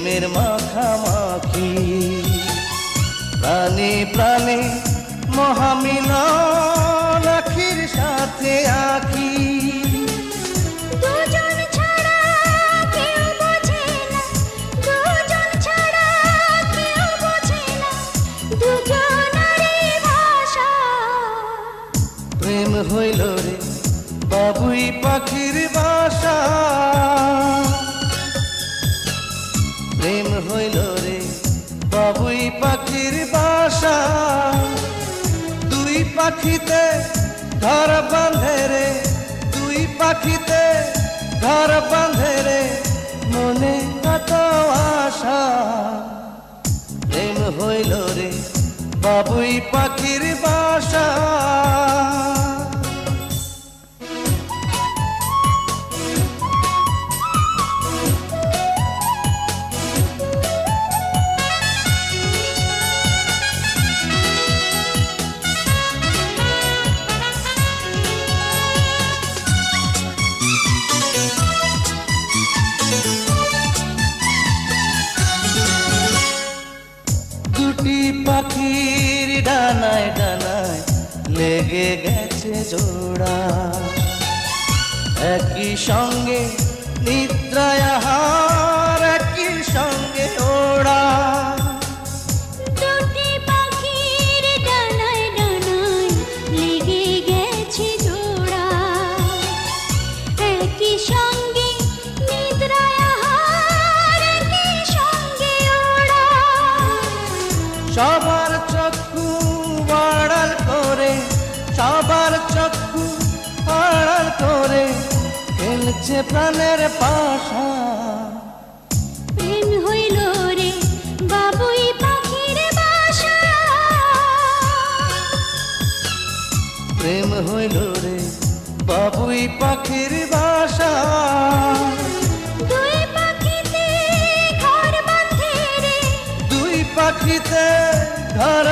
প্রেমের মাখামাখি, প্রাণে প্রাণে মহামিলন আখির সাথে আখি। দুজন ছাড়া কেউ বোঝে না, দুজন ছাড়া কেউ বোঝে না, দুজনারই ভাষা। প্রেম হইল রে বাবুই পাখির বাসা, প্রেম হইল রে বাবুই পাখির বাসা। দুই পাখিতে ঘর বাঁধে রে, দুই পাখিতে ঘর বাঁধে রে, মনে কত আশা। প্রেম হইল রে বাবুই পাখির বাসা। দুটি পাখির ডানায় ডানায় লেগে গেছে জোড়া, একই সঙ্গে নিদ্রায় আহার, একই সঙ্গে ওড়া। দুটি পাখির ডানায় ডানায় লেগে গেছে জোড়া, একই সঙ্গে নিদ্রায় আহার, একই সঙ্গে ওড়া। সবার চক্ষু আড়াল করে, সবার চক্ষু আড়াল করে খেলছে প্রাণের পাশা। প্রেম হইল রে বাবুই পাখির বাসা, প্রেম হইল রে বাবুই পাখির বাসা। দুই পাখিতে ঘর বাঁধে রে, দুই পাখিতে ঘর